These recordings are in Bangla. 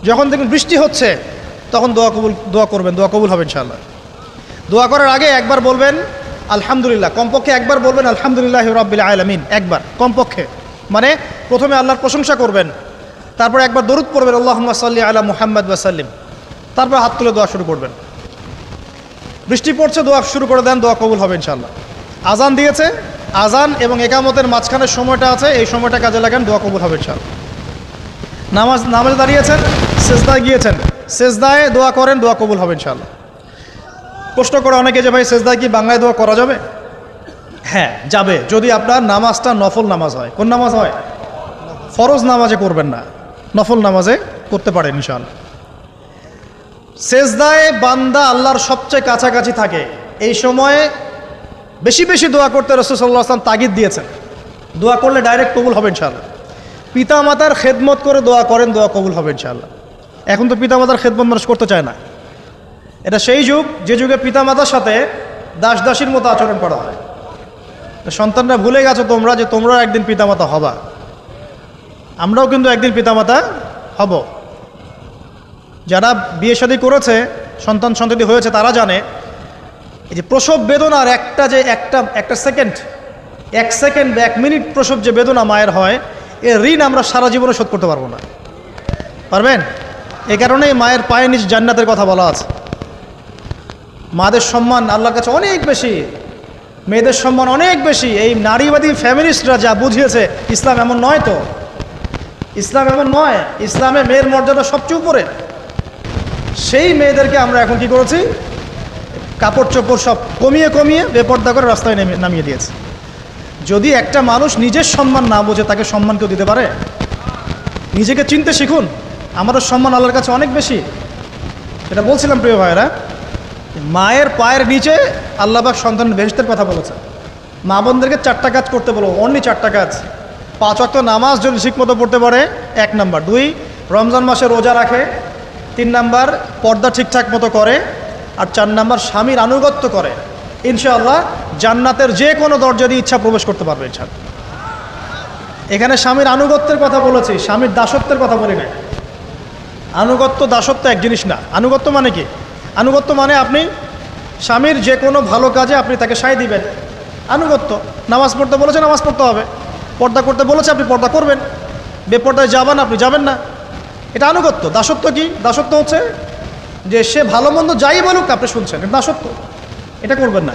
যখন দেখবেন বৃষ্টি হচ্ছে তখন দোয়া করবেন, দোয়া কবুল হবে ইনশাআল্লাহ। দোয়া করার আগে একবার বলবেন আলহামদুলিল্লাহ, কমপক্ষে একবার বলবেন আলহামদুলিল্লাহি রাব্বিল আলামিন, একবার কমপক্ষে। মানে প্রথমে আল্লাহর প্রশংসা করবেন, তারপর একবার দরুদ পড়বেন আল্লাহুম্মা সাল্লি আলা মুহাম্মাদ ওয়া সাল্লিম, তারপর হাত তুলে দোয়া শুরু করবেন। বৃষ্টি পড়ছে, দোয়া শুরু করে দেন, দোয়া কবুল হবে ইনশাআল্লাহ। আজান দিয়েছে, আজান এবং একামতের মাঝখানের সময়টা আছে, এই সময়টা কাজে লাগান, দোয়া কবুল হবে ইনশাআল্লাহ। নামাজে দাঁড়িয়েছেন, সেজদায় গিয়েছেন, সেজদায় দোয়া করেন, দোয়া কবুল হবে ইনশাআল্লাহ। প্রশ্ন করে অনেকে যে ভাই সেজদায় কি বাংলায় দোয়া করা যাবে? হ্যাঁ যাবে, যদি আপনার নামাজটা নফল নামাজ হয়। কোন নামাজ হয়? ফরজ নামাজে করবেন না, নফল নামাজে করতে পারেন ইনশাআল্লাহ। সেজদায় বান্দা আল্লাহর সবচেয়ে কাছাকাছি থাকে, এই সময়ে বেশি বেশি দোয়া করতে রাসূল সাল্লাল্লাহু আলাইহি ওয়াসাল্লাম তাগিদ দিয়েছেন। দোয়া করলে ডাইরেক্ট কবুল হবে ইনশাআল্লাহ। পিতামাতার খেদমত করে দোয়া করেন, দোয়া কবুল হবে ইনশাআল্লাহ। এখন তো পিতামাতার খেদমত মানুষ করতে চায় না। এটা সেই যুগ যে যুগে পিতামাতার সাথে দাস দাসীর মতো আচরণ করা হয়। সন্তানরা ভুলে গেছো তোমরা যে তোমরাও একদিন পিতামাতা হবা। আমরাও কিন্তু একদিন পিতামাতা হব। যারা বিয়ে শাদী করেছে, সন্তান সন্ততি হয়েছে, তারা জানে এই যে প্রসব বেদনার একটা সেকেন্ড, 1 সেকেন্ড বা 1 মিনিট প্রসব যে বেদনা মায়ের হয়, এর ঋণ আমরা সারা জীবনে শোধ করতে পারবো না। পারবেন? এই কারণেই মায়ের পায়ের নিচ জান্নাতের কথা বলা আছে। মাদের সম্মান আল্লাহর কাছে অনেক বেশি, মেয়েদের সম্মান অনেক বেশি। এই নারীবাদী ফ্যামিলিস্টরা যা বুঝিয়েছে, ইসলাম এমন নয়। তো ইসলাম এমন নয়, ইসলামে মেয়ের মর্যাদা সবচেয়ে উপরে। সেই মেয়েদেরকে আমরা এখন কি করেছি? কাপড় চোপড় সব কমিয়ে কমিয়ে বেপর্দা করে রাস্তায় নামিয়ে দিয়েছে। যদি একটা মানুষ নিজের সম্মান না বোঝে, তাকে সম্মান কেউ দিতে পারে? নিজেকে চিনতে শিখুন। আমাদের সম্মান আল্লাহর কাছে অনেক বেশি। এটা বলছিলাম প্রিয় ভাইয়েরা, মায়ের পায়ের নিচে আল্লাহ পাক সন্তানের বেহেশতের কথা বলেছে। মা বোনদেরকে 4টা কাজ করতে বলো, অনলি 4টা কাজ। 5 ওয়াক্ত নামাজ যদি ঠিকমতো পড়তে পারে, 1 নাম্বার। 2, রমজান মাসে রোজা রাখে। 3 নাম্বার, পর্দা ঠিকঠাক মতো করে। আর 4 নাম্বার, স্বামীর আনুগত্য করে। ইনশাআল্লাহ জান্নাতের যে কোনো দরজা দিয়ে ইচ্ছা প্রবেশ করতে পারবে ইনশাআল্লাহ। এখানে স্বামীর আনুগত্যের কথা বলেছি, স্বামীর দাসত্বের কথা বলি না। আনুগত্য দাসত্ব এক জিনিস না। আনুগত্য মানে কি? আনুগত্য মানে আপনি স্বামীর যে কোনো ভালো কাজে আপনি তাকে সায় দিবেন, আনুগত্য। নামাজ পড়তে বলেছে, নামাজ পড়তে হবে। পর্দা করতে বলেছে, আপনি পর্দা করবেন। বেপর্দায় যাবেন, আপনি যাবেন না। এটা আনুগত্য। দাসত্ব কি? দাসত্ব হচ্ছে যে সে ভালো মন্দ যাই বলুক আপনি শুনছেন, এটা দাসত্ব। এটা করবেন না।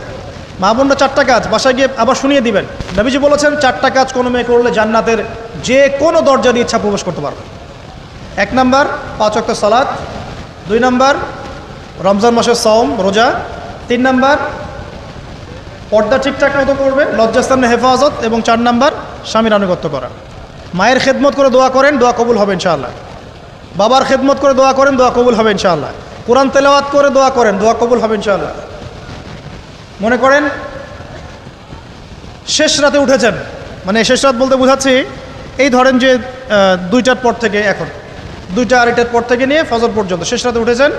মা বোনরা 4টা কাজ বাসায় গিয়ে আবার শুনিয়ে দিবেন। নবীজি বলেছেন 4টা কাজ কোনো মেয়ে করলে জান্নাতের যে কোনো দরজা দিয়ে ইচ্ছা প্রবেশ করতে পারবে। 1 নাম্বার, 5 ওয়াক্ত সালাত। 2 নাম্বার, রমজান মাসের সওম রোজা। 3 নাম্বার, পর্দা ঠিকঠাক মতো করবে, লজ্জাস্থানের হেফাজত। এবং 4 নাম্বার, স্বামীর আনুগত্য করা। মায়ের খেদমত করে দোয়া করেন, দোয়া কবুল হবে ইনশাআল্লাহ। বাবার খেদমত করে দোয়া করেন, দোয়া কবুল হবে ইনশাআল্লাহ। কোরআন তেলাওয়াত করে দোয়া করেন, দোয়া কবুল হবে ইনশাআল্লাহ। মনে করেন শেষ রাতে উঠেছেন, মানে শেষ রাত বলতে বোঝাচ্ছি এই ধরেন যে 2টার পর থেকে, এখন 2টা 2:30টার পর থেকে নিয়ে ফজর পর্যন্ত শেষ রাতে উঠেছেন।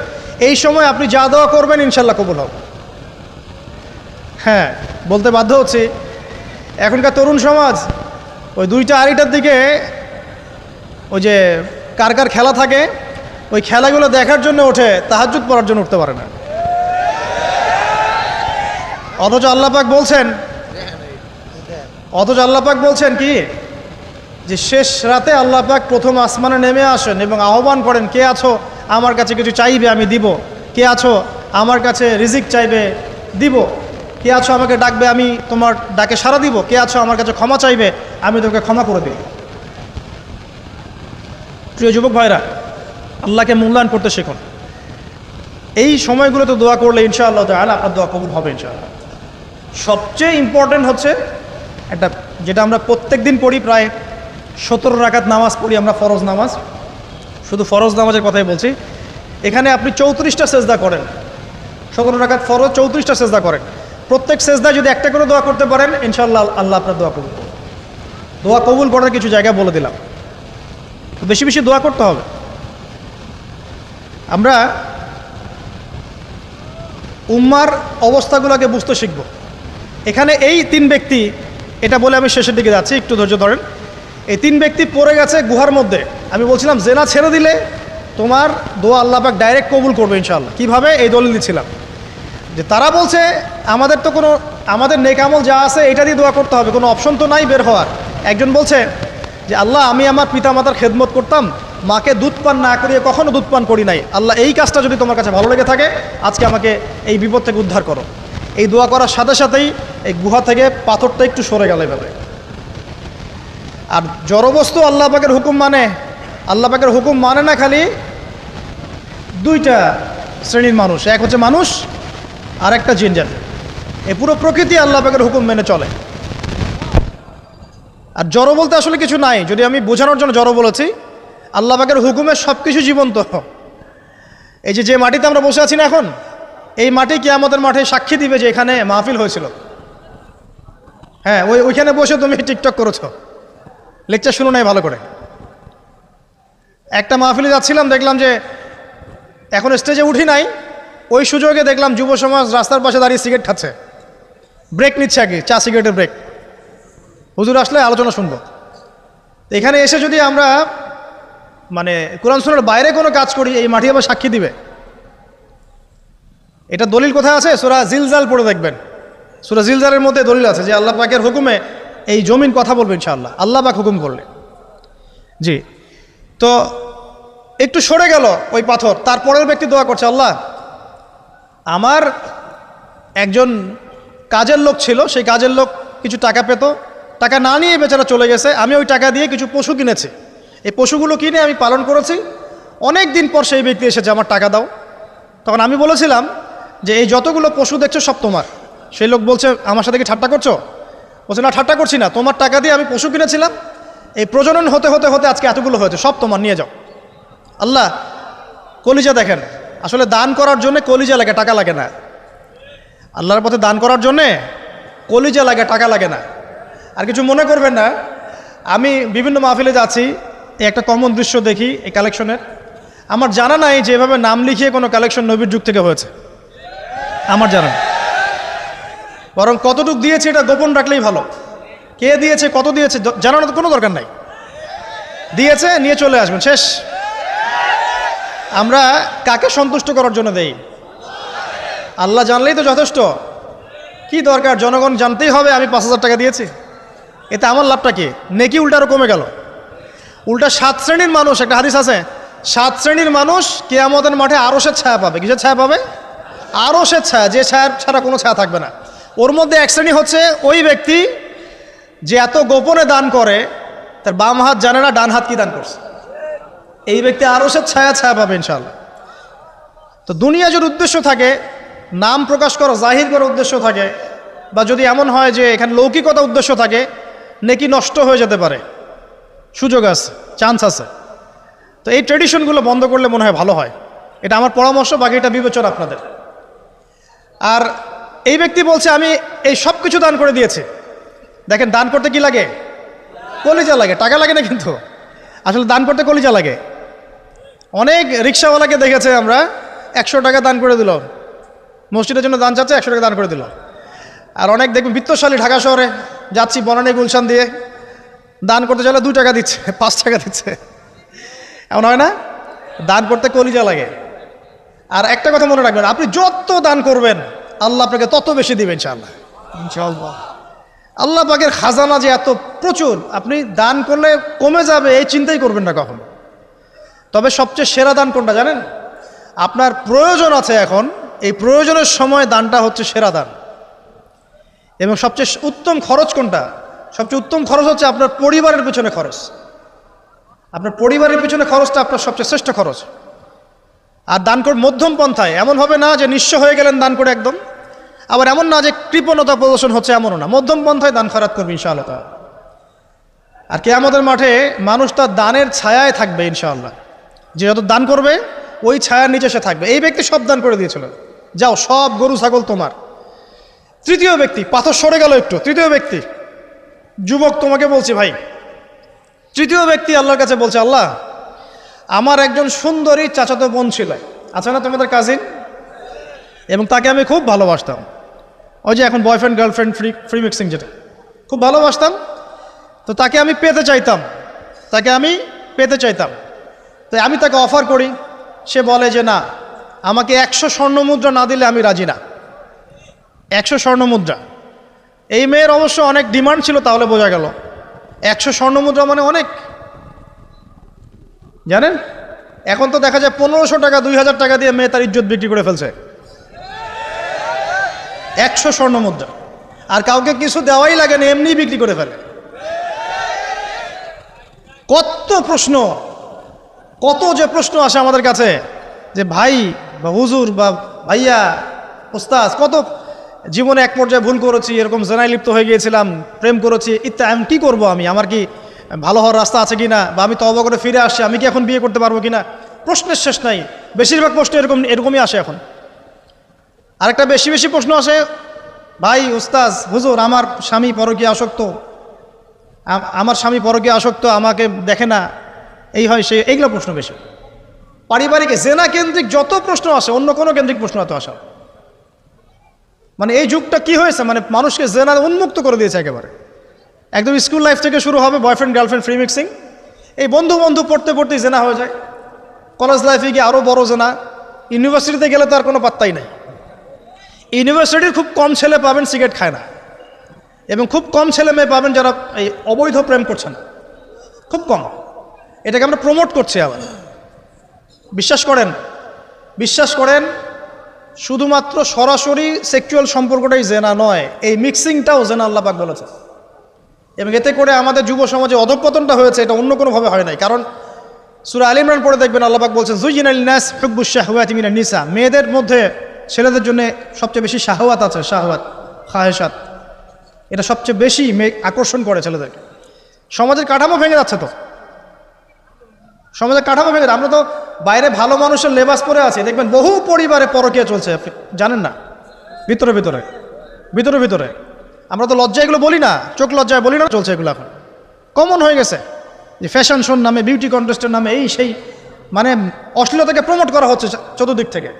এই সময় আপনি যা দোয়া করবেন ইনশাআল্লাহ কবুল হবে। হ্যাঁ, বলতে বাধ্য হচ্ছি, এখনকার তরুণ সমাজ ওই 2টা 2:30টার দিকে ওই যে কার কার খেলা থাকে, ওই খেলাগুলো দেখার জন্য ওঠে, তাহাজ্জুদ পড়ার জন্য উঠতে পারে না। অথচ আল্লাহ পাক বলছেন কি, যে শেষ রাতে আল্লাহ পাক প্রথম আসমানে নেমে আসেন এবং আহ্বান করেন, কে আছো আমার কাছে কিছু চাইবে আমি দিব, কে আছো আমার কাছে রিজিক চাইবে দিব, কে আছো আমাকে ডাকবে আমি তোমার ডাকে সাড়া দিব, কে আছো আমার কাছে ক্ষমা চাইবে আমি তোমাকে ক্ষমা করে দিই। প্রিয় যুবক ভাইরা, আল্লাহকে মূল্যায়ন করতে শিখুন। এই সময়গুলোতে দোয়া করলে ইনশাআল্লাহ তাআলা আপনার দোয়া কবুল হবে ইনশাআল্লাহ। সবচেয়ে ইম্পর্টেন্ট হচ্ছে একটা, যেটা আমরা প্রত্যেক দিন পড়ি, প্রায় 17 রাকাত নামাজ পড়ি আমরা, ফরজ নামাজ। শুধু ফরজ নামাজের কথাই বলছি। এখানে আপনি 34টা সেজদা করেন। 17 রাকাত ফরজ, 34টা সেজদা করেন। প্রত্যেক সেজদায় যদি একটা করে দোয়া করতে পারেন ইনশাআল্লাহ আল্লাহ আপনার দোয়া কবুল করবেন। দোয়া কবুল করার কিছু জায়গা বলে দিলাম, বেশি বেশি দোয়া করতে হবে। আমরা উম্মার অবস্থাগুলোকে বুঝতে শিখব। এখানে এই 3 ব্যক্তি, এটা বলে আমি শেষের দিকে যাচ্ছি, একটু ধৈর্য ধরেন। এই 3 ব্যক্তি পড়ে গেছে গুহার মধ্যে। আমি বলছিলাম জেনা ছেড়ে দিলে তোমার দোয়া আল্লাহ পাক ডাইরেক্ট কবুল করবে ইনশাআল্লাহ। কীভাবে? এই দলিল দিচ্ছিলাম যে তারা বলছে আমাদের তো কোনো আমাদের নেক আমল যা আছে এটা দিয়ে দোয়া করতে হবে, কোনো অপশন তো নাই বের হওয়ার। একজন বলছে যে আল্লাহ আমি আমার পিতামাতার খেদমত করতাম, মাকে দুধ পান না করিয়ে কখনো দুধ পান করি নাই, আল্লাহ এই কাজটা যদি তোমার কাছে ভালো লেগে থাকে আজকে আমাকে এই বিপদ থেকে উদ্ধার করো। এই দোয়া করার সাথে সাথেই এই গুহা থেকে পাথরটা একটু সরে গেল এভাবে। আর জড়বস্তু আল্লাহ পাকের হুকুম মানে, আল্লাহ পাকের হুকুম মানে না খালি দুইটা শ্রেণীর মানুষ, এক হচ্ছে মানুষ আর একটা জিন জাতি। এই পুরো প্রকৃতি আল্লাহ পাকের হুকুম মেনে চলে। আর জড় বলতে আসলে কিছু নাই, যদি আমি বোঝানোর জন্য জড় বলেছি, আল্লাহ পাকের হুকুমে সব কিছু জীবন্ত। এই যে মাটিতে আমরা বসে আছি না এখন, এই মাটি কিয়ামতের মাঠে সাক্ষী দিবে যে এখানে মাহফিল হয়েছিল। হ্যাঁ, ওইখানে বসে তুমি টিকটক করেছো, লেকচার শুনো নাই ভালো করে। একটা মাহফিলে যাচ্ছিলাম, দেখলাম যে এখন স্টেজে উঠি নাই, ওই সুযোগে দেখলাম যুব সমাজ রাস্তার পাশে দাঁড়িয়ে সিগারেট খাচ্ছে, ব্রেক নিচ্ছে আগে, চা সিগারেটের ব্রেক। হুজুর আসলে আলোচনা শুনবো। এখানে এসে যদি আমরা মানে কোরআন সুন্নাহর বাইরে কোনো কাজ করি, এই মাটি আবার সাক্ষী দিবে। এটা দলিল কোথায় আছে? সূরা জিলজাল পড়ে দেখবেন। সূরা জিলজালের মধ্যে দলিল আছে যে আল্লাহ পাকের হুকুমে এই জমিন কথা বলবে ইনশাআল্লাহ, আল্লাহ পাক হুকুম করলে। জি, তো একটু সরে গেল ওই পাথর, তারপরের ব্যক্তি দোয়া করছে, আল্লাহ আমার একজন কাজের লোক ছিল, সেই কাজের লোক কিছু টাকা পেত, টাকা না নিয়ে বেচারা চলে গেছে, আমি ওই টাকা দিয়ে কিছু পশু কিনেছি, এই পশুগুলো কিনে আমি পালন করেছি, অনেক দিন পর সেই ব্যক্তি এসেছে আমার টাকা দাও। তখন আমি বলেছিলাম যে এই যতগুলো পশু দেখছো সব তোমার। সেই লোক বলছে আমার সাথে কি ঠাট্টা করছো? বলছে না, ঠাট্টা করছি না, তোমার টাকা দিয়ে আমি পশু কিনেছিলাম, এই প্রজনন হতে হতে হতে আজকে এতগুলো হয়েছে, সব তোমার, নিয়ে যাও। আল্লাহ কলিজা দেখেন, আসলে দান করার জন্য কলিজা লাগে, টাকা লাগে না। আল্লাহর পথে দান করার জন্যে কলিজা লাগে, টাকা লাগে না। আর কিছু মনে করবেন না, আমি বিভিন্ন মাহফিলে যাচ্ছি, এই একটা কমন দৃশ্য দেখি এই কালেকশনের। আমার জানা নাই যে এভাবে নাম লিখিয়ে কোনো কালেকশন নবীর যুগ থেকে হয়েছে, আমার জানা নেই। বরং কতটুকু দিয়েছে এটা গোপন রাখলেই ভালো। কে দিয়েছে, কত দিয়েছে জানানোর কোনো দরকার নাই, দিয়েছে নিয়ে চলে আসবেন, শেষ। আমরা কাকে সন্তুষ্ট করার জন্য দেই? আল্লাহ জানলেই তো যথেষ্ট, কি দরকার জনগণ জানতেই হবে আমি 5,000 টাকা দিয়েছি, এতে আমার লাভটা কি? নেকি উল্টা আরও কমে গেল। উল্টা 7 শ্রেণীর মানুষ, একটা হাদিস আছে, 7 শ্রেণীর মানুষ কিয়ামতের মাঠে আরশের ছায়া পাবে। কিসের ছায়া পাবে? আরশের ছায়া, যে ছায়া ছাড়া কোনো ছায়া থাকবে না। ওর মধ্যে এক শ্রেণী হচ্ছে ওই ব্যক্তি যে এত গোপনে দান করে, তার বাম হাত জানে না ডান হাত কি দান করছে। এই ব্যক্তি আরশের ছায়া পাবে ইনশাআল্লাহ। তো দুনিয়া যদি উদ্দেশ্য থাকে, নাম প্রকাশ করা, জাহির করার উদ্দেশ্য থাকে, বা যদি এমন হয় যে এখানে লৌকিকতা উদ্দেশ্য থাকে, নেকি নষ্ট হয়ে যেতে পারে, সুযোগ আছে, চান্স আছে। তো এই ট্রেডিশনগুলো বন্ধ করলে মনে হয় ভালো হয়। এটা আমার পরামর্শ, বাকি এটা বিবেচনা আপনাদের। আর এই ব্যক্তি বলছে আমি এই সব কিছু দান করে দিয়েছি। দেখেন, দান করতে কি লাগে? কলিজা লাগে, টাকা লাগে না কিন্তু। আসলে দান করতে কলিজা লাগে। অনেক রিক্সাওয়ালাকে দেখেছে আমরা, 100 টাকা দান করে দিল, মসজিদের জন্য দান চাচ্ছে, 100 টাকা দান করে দিল। আর অনেক দেখবেন বিত্তশালী, ঢাকা শহরে যাচ্ছি বনানী গুলশান দিয়ে, দান করতে চাইলে 2 টাকা দিচ্ছে, 5 টাকা দিচ্ছে, এমন হয় না? দান করতে কলিজা লাগে। আর একটা কথা মনে রাখবেন, আপনি যত দান করবেন আল্লাহ আপনাকে তত বেশি দিবেন ইনশাআল্লাহ। ইনশাআল্লাহ আল্লাহ পাকের খাজানা যে এত প্রচুর, আপনি দান করলে কমে যাবে এই চিন্তাই করবেন না কখনো। তবে সবচেয়ে সেরা দান কোনটা জানেন? আপনার প্রয়োজন আছে এখন, এই প্রয়োজনের সময় দানটা হচ্ছে সেরা দান। এবং সবচেয়ে উত্তম খরচ কোনটা? সবচেয়ে উত্তম খরচ হচ্ছে আপনার পরিবারের পিছনে খরচ। আপনার পরিবারের পিছনে খরচটা আপনার সবচেয়ে শ্রেষ্ঠ খরচ। আর দান করে মধ্যম পন্থায়, এমন হবে না যে নিঃস্ব হয়ে গেলেন দান করে একদম, আবার এমন না যে কৃপণতা প্রদর্শন হচ্ছে, এমনও না। মধ্যম পন্থায় দান খয়রাত করবে ইনশাআল্লাহ। আর কিয়ামতের মাঠে মানুষ তার দানের ছায়ায় থাকবে ইনশাআল্লাহ। যে যত দান করবে ওই ছায়ার নিচে সে থাকবে। এই ব্যক্তি সব দান করে দিয়েছিল, যাও সব গরু ছাগল তোমার। তৃতীয় ব্যক্তি, পাথর সরে গেল একটু, তৃতীয় ব্যক্তি, যুবক তোমাকে বলছি ভাই, তৃতীয় ব্যক্তি আল্লাহর কাছে বলছে, আল্লাহ আমার একজন সুন্দরী চাচাতো বোন ছিল, আছে না তোমাদের কাজিন, এবং তাকে আমি খুব ভালোবাসতাম। ওই যে এখন বয়ফ্রেন্ড গার্লফ্রেন্ড ফ্রি মিক্সিং, যেটা খুব ভালোবাসতাম। তো তাকে আমি পেতে চাইতাম, তাই আমি তাকে অফার করি সে বলে যে না, আমাকে 100 স্বর্ণমুদ্রা না দিলে আমি রাজি না। 100 স্বর্ণমুদ্রা। এই মেয়ের অবশ্য অনেক ডিমান্ড ছিল, তাহলে বোঝা গেল 100 স্বর্ণমুদ্রা মানে অনেক। জানেন, এখন তো দেখা যায় 1500 টাকা 2000 টাকা দিয়ে মেয়ে তার ইজ্জত বিক্রি করে ফেলছে। 100 স্বর্ণমুদ্রা, আর কাউকে কিছু দেওয়াই লাগে না, এমনি বিক্রি করে ফেলে। কত প্রশ্ন, কত যে প্রশ্ন আসে আমাদের কাছে যে ভাই বা হুজুর বা ভাইয়া ওস্তাদ, কত জীবনে এক পর্যায়ে ভুল করেছি, এরকম জেনায় লিপ্ত হয়ে গিয়েছিলাম, প্রেম করেছি ইত্যাদি, আমি কী করবো, আমার কি ভালো হওয়ার রাস্তা আছে কিনা, বা আমি তওবা করে ফিরে আসছি, আমি কি এখন বিয়ে করতে পারবো কিনা। প্রশ্নের শেষ নাই। বেশিরভাগ প্রশ্ন এরকমই আসে এখন। আরেকটা বেশি বেশি প্রশ্ন আসে, ভাই ওস্তাদ হুজুর, আমার স্বামী পরকীয়া আসক্ত, আমার স্বামী পরকীয়া আসক্ত, আমাকে দেখে না, এই হয় সেই, এইগুলো প্রশ্ন বেশি। পারিবারিক জেনা কেন্দ্রিক যত প্রশ্ন আসে, অন্য কোনো কেন্দ্রিক প্রশ্ন এত আসা, মানে এই যুগটা কি হয়েছে, মানে মানুষকে জেনা উন্মুক্ত করে দিয়েছে একেবারে। একদম স্কুল লাইফ থেকে শুরু হবে বয়ফ্রেন্ড গার্লফ্রেন্ড ফ্রি মিক্সিং, এই বন্ধু বন্ধু পড়তে পড়তেই জেনা হয়ে যায়। কলেজ লাইফে গিয়ে আরও বড় জেনা। ইউনিভার্সিটিতে গেলে তো আর কোনো পাত্তাই নাই। ইউনিভার্সিটির খুব কম ছেলে পাবেন সিগারেট খায় না, এবং খুব কম ছেলে মেয়ে পাবেন যারা এই অবৈধ প্রেম করছে না, খুব কম। এটাকে আমরা প্রমোট করছি আবার। বিশ্বাস করেন শুধুমাত্র সরাসরি সেক্সুয়াল সম্পর্কটাই জেনা নয়, এই মিক্সিংটাও জেনা আল্লাহ পাক বলেছে। এবং এতে করে আমাদের যুব সমাজে অধঃপতনটা হয়েছে, এটা অন্য কোনোভাবে হয় নাই। কারণ সূরা আলে ইমরান পড়ে দেখবেন আল্লাহ পাক বলছেন যুয়িনা লিন-নাস হুব্বুশ শাহওয়াতি মিনান নিসা, মেয়েদের মধ্যে ছেলেদের জন্য সবচেয়ে বেশি শাহওয়াত আছে, শাহওয়াত খাহেসাত, এটা সবচেয়ে বেশি আকর্ষণ করে ছেলেদেরকে। সমাজের কাঠামো ভেঙে যাচ্ছে তো, সমাজের কাঠামো ভেঙে। আমরা তো বাইরে ভালো মানুষের লেবাস পরে আছি, দেখবেন বহু পরিবারে পরকীয়া চলছে, জানেন না, ভিতরে ভিতরে ভিতরে ভিতরে। আমরা তো লজ্জা এগুলো বলি না, চোখ লজ্জায় বলি না, চলছে এগুলো এখন কমন হয়ে গেছে। যে ফ্যাশন শোর নামে, বিউটি কন্টেস্টের নামে, এই সেই, মানে অশ্লীলতাকে প্রমোট করা হচ্ছে চতুর্দিক থেকে।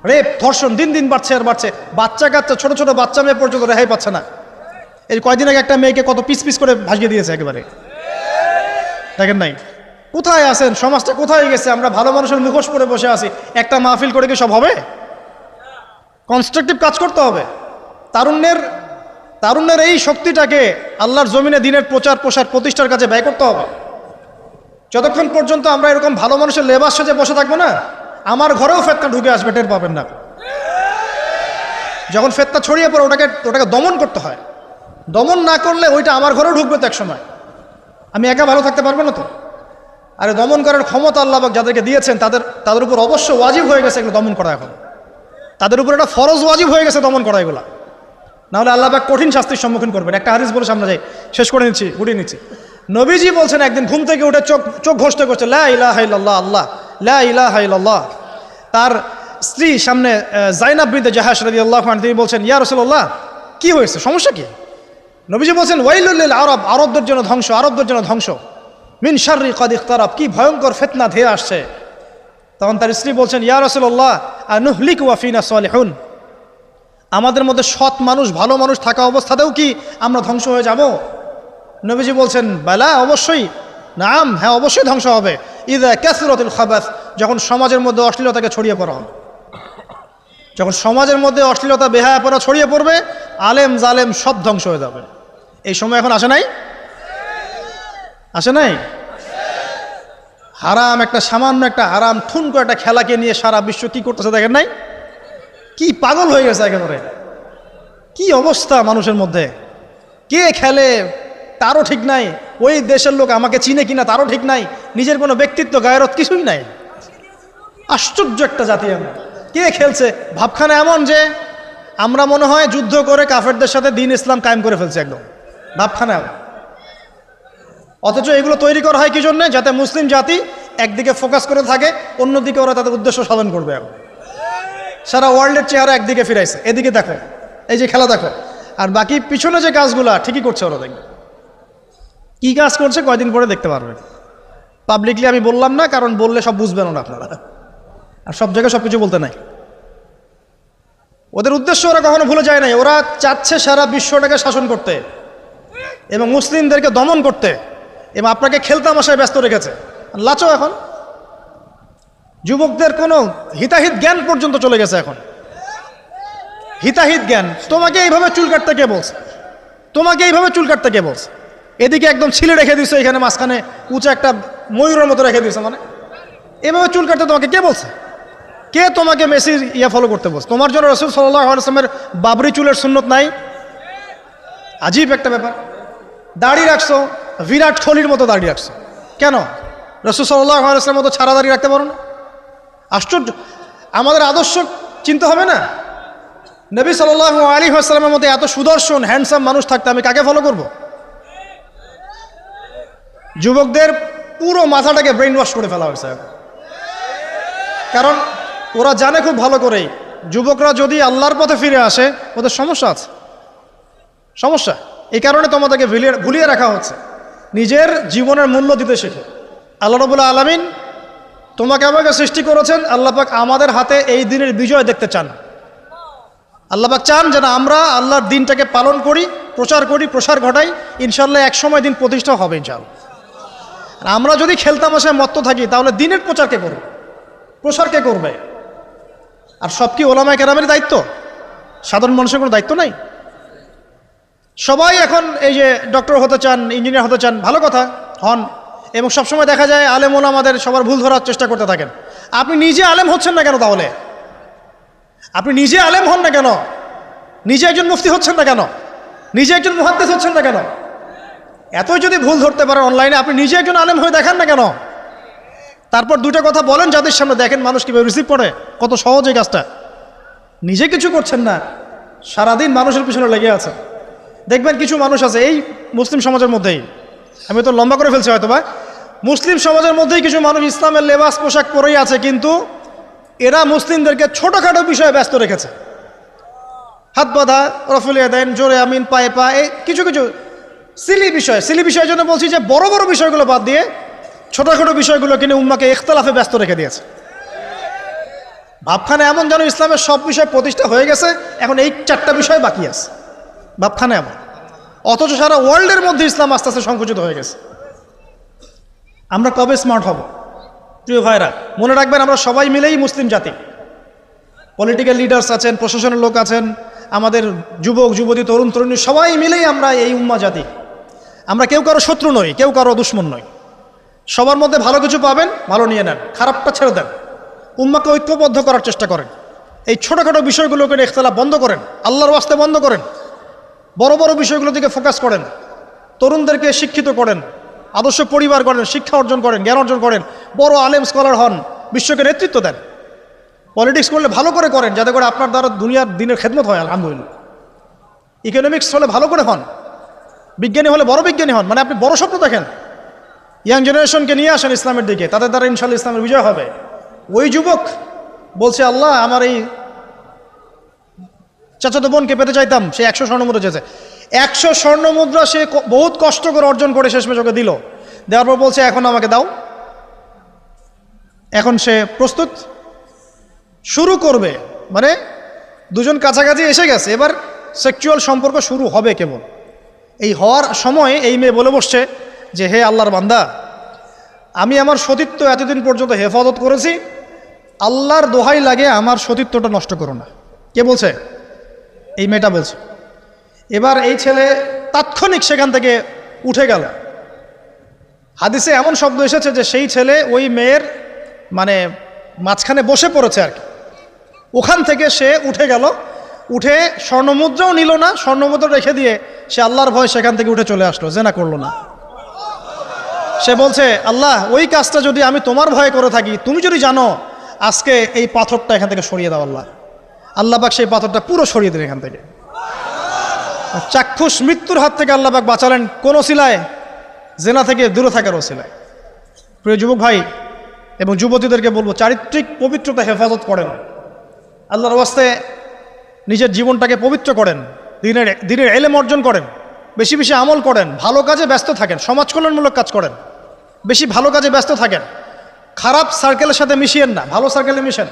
রেপ ধর্ষণ দিন দিন বাড়ছে আর বাড়ছে। বাচ্চা কাচ্চা, ছোট ছোট বাচ্চা মেয়ে পর্যন্ত রেহাই পাচ্ছে না। এই কয়দিন আগে একটা মেয়েকে কত পিস পিস করে ভাসিয়ে দিয়েছে একেবারে, দেখেন নাই? কোথায় আছেন? সমাজটা কোথায় গেছে? আমরা ভালো মানুষের মুখোশ পরে বসে আছি। একটা মাহফিল করে কি সব হবে? কনস্ট্রাকটিভ কাজ করতে হবে। তারুণ্যের এই শক্তিটাকে আল্লাহর জমিনে দিনের প্রচার প্রসার প্রতিষ্ঠার কাজে ব্যয় করতে হবে। যতক্ষণ পর্যন্ত আমরা এরকম ভালো মানুষের লেবাস সাজে বসে থাকবো না, আমার ঘরেও ফেতনা ঢুকে আসবে, টের পাবেন না। যখন ফেতনা ছড়িয়ে পড়ে ওটাকে দমন করতে হয়। দমন না করলে ওইটা আমার ঘরেও ঢুকবে তো এক সময়, আমি একা ভালো থাকতে পারবো না তো। আরে দমন করার ক্ষমতা আল্লাহ পাক যাদেরকে দিয়েছেন তাদের উপর অবশ্য ওয়াজিব হয়ে গেছে এগুলো দমন করা। এখন তাদের উপর একটা ফরজ ওয়াজিব হয়ে গেছে দমন করা এগুলা, নাহলে আল্লাহ পাক কঠিন শাস্তির সম্মুখীন করবেন। একটা হাদিস বলে সামনে যাই, শেষ করে গুটিয়ে নিচ্ছি। নবীজি বলছেন একদিন ঘুম থেকে উঠে চোখ ঘষতে করছে লা ইলাহা ইল্লাল্লাহ, আল্লাহ লা ইলাহা ইল্লাল্লাহ। তার স্ত্রী সামনে জাইনাব বিনতে জাহাশ রাদিয়াল্লাহু আনহা, তিনি বলছেন ইয়া রাসূলুল্লাহ, কি হয়েছে, সমস্যা কি? নবীজি বলছেন ওয়াইলুল লিল আরব, আরবদের জন্য ধ্বংস, আরবদের জন্য ধ্বংস। মিন শাররি কাদ ইখতারাব, কি ভয়ঙ্কর ফিতনা ধেয়ে আসছে। তখন তার স্ত্রী বলছেন ইয়া রাসূলুল্লাহ আনুহলিকু ওয়া ফিনা সালিহুন, আমাদের মধ্যে সৎ মানুষ ভালো মানুষ থাকা অবস্থাতেও কি আমরা ধ্বংস হয়ে যাব? নবীজি বলছেন বালা, অবশ্যই, নাম, হ্যাঁ অবশ্যই ধ্বংস হবে। ইযা কাসরাতুল খাবাস, যখন সমাজের মধ্যে অশ্লীলতাকে ছড়িয়ে পড়া হবে। যখন সমাজের মধ্যে অশ্লীলতা বেহায়াপনা ছড়িয়ে পড়বে, আলেম জালেম সব ধ্বংস হয়ে যাবে। এই সময় এখন আসে নাই? আসে নাই? হারাম, একটা সামান্য একটা হারাম ঠুনকো একটা খেলাকে নিয়ে সারা বিশ্ব কি করতেছে দেখেন নাই? কি পাগল হয়ে গেছে একেবারে, কি অবস্থা মানুষের মধ্যে। কে খেলে তারও ঠিক নাই, ওই দেশের লোক আমাকে চিনে কিনা তারও ঠিক নাই, নিজের কোনো ব্যক্তিত্ব গায়রত কিছুই নাই। আশ্চর্য একটা জাতি আমরা। কে খেলছে? ভাবখানা এমন যে আমরা মনে হয় যুদ্ধ করে কাফেরদের সাথে দ্বীন ইসলাম কায়েম করে ফেলছে, একদম ভাবখানা। অথচ এগুলো তৈরি করা হয় কি জন্য? যাতে মুসলিম জাতি একদিকে ফোকাস করে থাকে, অন্যদিকে ওরা তাদের উদ্দেশ্য সাধন করবে। এখন সারা ওয়ার্ল্ডের চেহারা একদিকে ফিরাইছে, এদিকে দেখো, এই যে খেলা দেখো, আর বাকি পিছনে যে কাজগুলা ঠিকই করছে ওরা। দেখবে কি কাজ করছে কয়দিন পরে দেখতে পারবে। পাবলিকলি আমি বললাম না, কারণ বললে সব বুঝবেন না আপনারা, আর সব জায়গায় সব কিছু বলতে নাই। ওদের উদ্দেশ্য ওরা কখনো ভুলে যায় নাই। ওরা চাচ্ছে সারা বিশ্বটাকে শাসন করতে এবং মুসলিমদেরকে দমন করতে, এবং আপনাকে খেলতামাশায় ব্যস্ত রেখেছে। লাচো এখন যুবকদের কোনো হিতাহিত জ্ঞান পর্যন্ত চলে গেছে এখন। হিতাহিত জ্ঞান, তোমাকে এইভাবে চুল কাটতে কে বলছে? তোমাকে এইভাবে চুল কাটতে কে বলছে? এদিকে একদম ছিলে রেখে দিছো, এখানে মাঝখানে উঁচা একটা ময়ূরের মতো রেখে দিছো, মানে এভাবে চুল কাটতে তোমাকে কে বলছে? কে তোমাকে মেসির ফলো করতে বলছে? তোমার জন্য রাসূল সাল্লাল্লাহু আলাইহি ওয়াসাল্লামের বাবরি চুলের সুন্নত নাই? আজীব একটা ব্যাপার। দাড়ি রাখছো, বিরাট কোহলির মতো দাড়ি রাখছো, কেন? রাসূল সাল্লাল্লাহু আলাইহি ওয়াসাল্লামের মতো ছাড়া দাড়ি রাখতে পারো না? আশ্চর্য। আমাদের আদর্শ চিন্তা হবে না? নবী সাল্লাল্লাহু আলাইহি ওয়াসাল্লামের মতো এত সুদর্শন হ্যান্ডসাম মানুষ থাকতে আমি কাকে ফলো করব? যুবকদের পুরো মাথাটাকে ব্রেইন ওয়াশ করে ফেলা হয়েছে। কারণ ওরা জানে খুব ভালো করেই, যুবকরা যদি আল্লাহর পথে ফিরে আসে ওদের সমস্যা আছে, সমস্যা। এই কারণে তোমাদেরকে ভুলিয়ে রাখা হচ্ছে। নিজের জীবনের মূল্য দিতে শেখো। আল্লাহ রাব্বুল আলামিন তোমাকে আমাকে সৃষ্টি করেছেন, আল্লাহ পাক আমাদের হাতে এই দিনের বিজয় দেখতে চান। আল্লাহ পাক চান যেন আমরা আল্লাহর দিনটাকে পালন করি, প্রসার ঘটাই। ইনশাল্লাহ এক সময় দিন প্রতিষ্ঠা হবে ইনশাআল্লাহ। আমরা যদি খেলতামাশায় মত্ত থাকি তাহলে দিনের প্রচার কে করবে? প্রসার কে করবে? আর সব কি ওলামায়ে কেরামের দায়িত্ব? সাধারণ মানুষের কোনো দায়িত্ব নাই? সবাই এখন এই যে ডক্টর হতে চান, ইঞ্জিনিয়ার হতে চান, ভালো কথা, হন। এবং সবসময় দেখা যায় আলেম ওলামাদের সবার ভুল ধরার চেষ্টা করতে থাকেন। আপনি নিজে আলেম হচ্ছেন না কেন? তাহলে আপনি নিজে আলেম হন না কেন? নিজে একজন মুফতি হচ্ছেন না কেন? নিজে একজন মুহাদ্দিস হচ্ছেন না কেন? এতই যদি ভুল ধরতে পারেন অনলাইনে, আপনি নিজে একজন আলেম হয়ে দেখান না কেন? তারপর দুটো কথা বলেন যাদের সামনে, দেখেন মানুষ কীভাবে রিসিভ করে। কত সহজ এই কাজটা। নিজে কিছু করছেন না, সারাদিন মানুষের পিছনে লেগে আছে। দেখবেন কিছু মানুষ আছে এই মুসলিম সমাজের মধ্যেই, আমি তো লম্বা করে ফেলছি হয়তো বা, মুসলিম সমাজের মধ্যেই কিছু মানুষ ইসলামের লেবাস পোশাক পরেই আছে, কিন্তু এরা মুসলিমদেরকে ছোটোখাটো বিষয়ে ব্যস্ত রেখেছে। হাত বাঁধা, রফুলিয়া দেন, জোরে আমিন, পায়ে পা, এই কিছু কিছু সিলি বিষয়ের জন্য বলছি যে বড় বড় বিষয়গুলো বাদ দিয়ে ছোটোখাটো বিষয়গুলো কিনে উম্মাকে ইখতিলাফে ব্যস্ত রেখে দিয়েছে। ভাবখানে এমন যেন ইসলামের সব বিষয় প্রতিষ্ঠা হয়ে গেছে, এখন এই 4টা বিষয় বাকি আছে। ভাবখানে এমন, অথচ সারা ওয়ার্ল্ডের মধ্যে ইসলাম আস্তে আস্তে সংকুচিত হয়ে গেছে। আমরা কবে স্মার্ট হব? প্রিয় ভাইরা, মনে রাখবেন আমরা সবাই মিলেই মুসলিম জাতি। পলিটিক্যাল লিডার্স আছেন, প্রশাসনের লোক আছেন, আমাদের যুবক যুবতী, তরুণ তরুণী, সবাই মিলেই আমরা এই উম্মা জাতি। আমরা কেউ কারো শত্রু নই, কেউ কারো দুশ্মন নই। সবার মধ্যে ভালো কিছু পাবেন, ভালো নিয়ে নেন, খারাপটা ছেড়ে দেন। উম্মাকে ঐক্যবদ্ধ করার চেষ্টা করেন। এই ছোটোখাটো বিষয়গুলোকে ইখতিলাফ বন্ধ করেন, আল্লাহর ওয়াস্তে বন্ধ করেন। বড় বড় বিষয়গুলোর দিকে ফোকাস করেন। তরুণদেরকে শিক্ষিত করেন, আদর্শ পরিবার করেন, শিক্ষা অর্জন করেন, জ্ঞান অর্জন করেন, বড় আলেম স্কলার হন, বিশ্বকে নেতৃত্ব দেন। পলিটিক্স করলে ভালো করে করেন, যাতে করে আপনার দ্বারা দুনিয়ার দিনের খেদমত হয়, আলহামদুলিল্লাহ। ইকোনমিক্স হলে ভালো করে হন, বিজ্ঞানী হলে বড় বিজ্ঞানী হন, মানে আপনি বড় স্বপ্ন দেখেন। ইয়াং জেনারেশনকে নিয়ে আসেন ইসলামের দিকে, তাদের দ্বারা ইনশাআল্লাহ ইসলামের বিজয় হবে। ওই যুবক বলছে, আল্লাহ আমার এই চাচাতো বোনকে পেতে চাইতাম, সে 100 স্বর্ণমুদ্রা চেয়েছে। 100 স্বর্ণমুদ্রা সে বহুত কষ্ট করে অর্জন করে শেষমেশ ওকে দিল। দেওয়ার পর বলছে এখন আমাকে দাও। এখন সে প্রস্তুত, শুরু করবে, মানে দুজন কাছাকাছি এসে গেছে, এবার সেক্সুয়াল সম্পর্ক শুরু হবে কেবল। এই হওয়ার সময় এই মেয়ে বলে বসছে যে হে আল্লাহর বান্দা, আমি আমার সতীত্ব এতদিন পর্যন্ত হেফাজত করেছি, আল্লাহর দোহাই লাগে আমার সতীত্বটা নষ্ট করো না। কে বলছে? এই মেয়েটা বলছে। এবার এই ছেলে তাৎক্ষণিক সেখান থেকে উঠে গেল। হাদিসে এমন শব্দ এসেছে যে সেই ছেলে ওই মেয়ের মানে মাঝখানে বসে পড়েছে আর কি। ওখান থেকে সে উঠে গেল, উঠে স্বর্ণমুদ্রাও নিল না, স্বর্ণমুদ্রা রেখে দিয়ে সে আল্লাহর ভয় সেখান থেকে উঠে চলে আসলো, জেনা করলো না। সে বলছে, আল্লাহ ওই কাজটা যদি আমি তোমার ভয়ে করে থাকি, তুমি যদি জানো, আজকে এই পাথরটা এখান থেকে সরিয়ে দাও আল্লাহ। আল্লাহ পাক সেই পাথরটা পুরো সরিয়ে দিলেন এখান থেকে। চাক্ষুষ মৃত্যুর হাত থেকে আল্লাহ পাক বাঁচালেন কোন ওসিলায়? জেনা থেকে দূরে থাকার ওসিলায়। প্রিয় যুবক ভাই এবং যুবতীদেরকে বলবো, চারিত্রিক পবিত্রতা হেফাজত করেন, আল্লাহর ওয়াস্তে নিজের জীবনটাকে পবিত্র করেন, দিনের ইলম অর্জন করেন, বেশি বেশি আমল করেন, ভালো কাজে ব্যস্ত থাকেন, সমাজ কল্যাণমূলক কাজ করেন, বেশি ভালো কাজে ব্যস্ত থাকেন। খারাপ সার্কেলের সাথে মিশিয়েন না, ভালো সার্কেলে মিশেন।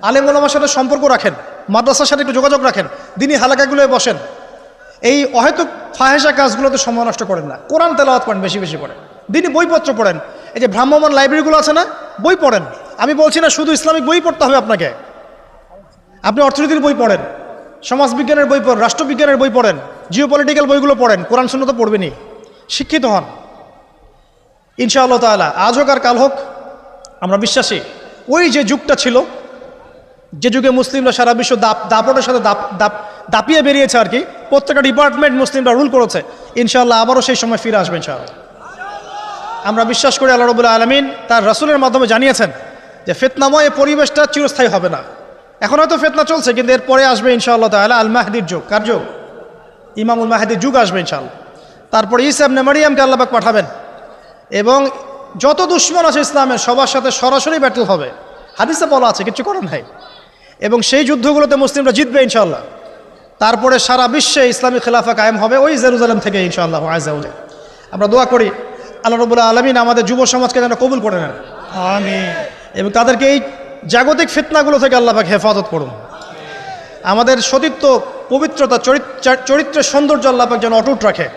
আলেম ওলামার সাথে সম্পর্ক রাখেন, মাদ্রাসার সাথে একটু যোগাযোগ রাখেন, দিনী হালাকাগুলোয় বসেন। এই অহেতুক ফাহেসা কাজগুলোতে সময় নষ্ট করেন না। কোরআন তেলাওয়াত করেন, বেশি বেশি করেন, দিনী বইপত্র পড়েন। এই যে ভ্রাম্যমান লাইব্রেরিগুলো আছে না, বই পড়েন। আমি বলছি না শুধু ইসলামিক বই পড়তে হবে আপনাকে, আপনি অর্থনীতির বই পড়েন, সমাজবিজ্ঞানের বই পড়েন, রাষ্ট্রবিজ্ঞানের বই পড়েন, জিওপলিটিক্যাল বইগুলো পড়েন, কোরআন সুন্নাহ তো পড়বেনই, শিক্ষিত হন ইনশাআল্লাহ তাআলা। আজ হোক আর কাল হোক আমরা বিশ্বাসী ওই যে যুগটা ছিল, যে যুগে মুসলিমরা সারা বিশ্ব দাপটের সাথে দাপিয়ে বেরিয়েছে আর কি, প্রত্যেকটা ডিপার্টমেন্ট মুসলিমরা রুল করেছে, ইনশাআল্লাহ আবারও সেই সময় ফিরে আসবে ইনশাআল্লাহ। আমরা বিশ্বাস করি আল্লাহ রাব্বুল আলামিন তার রাসূলের মাধ্যমে জানিয়েছেন যে ফিতনাময় পরিবেশটা চিরস্থায়ী হবে না। এখন হয়তো ফিতনা চলছে, কিন্তু এরপরে আসবে ইনশাআল্লাহ তাআলা আল মাহদির যুগ। কার যুগ? ইমামুল মাহদির যুগ আসবে ইনশাআল্লাহ। তারপরে ঈসা ইবনে মারইয়ামকে আল্লাহ পাক পাঠাবেন এবং যত দুশমন আছে ইসলামের সবার সাথে সরাসরি ব্যাটল হবে, হাদিসে বলা আছে, কিছু করার নাই। এবং সেই যুদ্ধগুলোতে মুসলিমরা জিতবে ইনশাআল্লাহ। তারপরে সারা বিশ্বে ইসলামী খেলাফা কায়েম হবে ওই জেরুজালেম থেকে ইনশাআল্লাহ আযজা ওয়া জাল। আমরা দোয়া করি আল্লাহ রাব্বুল আলামিন আমাদের যুব সমাজকে যেন কবুল করে নেন, আমিন, এবং তাদেরকে এই জাগতিক ফিতনাগুলো থেকে আল্লাহ পাক হেফাজত করুন। আমাদের সতীত্ব, পবিত্রতা, চরিত্রের সৌন্দর্য আল্লাহ পাক যেন অটুট রাখে,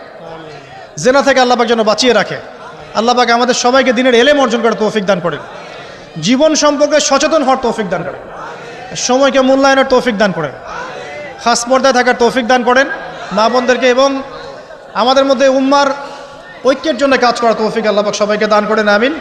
জেনা থেকে আল্লাহ পাক যেন বাঁচিয়ে রাখে। আল্লাহ পাক আমাদের সবাইকে দিনের এলেম অর্জন করার তৌফিক দান করেন, জীবন সম্পর্কে সচেতন হওয়ার তৌফিক দান করেন, সময়কে মূল্যায়নের তৌফিক দান করেন, খাস পর্দায় থাকার তৌফিক দান করেন মা বোনদেরকে, এবং আমাদের মধ্যে উম্মার ঐক্যের জন্য কাজ করার তৌফিক আল্লাহ পাক সবাইকে দান করেন, আমিন।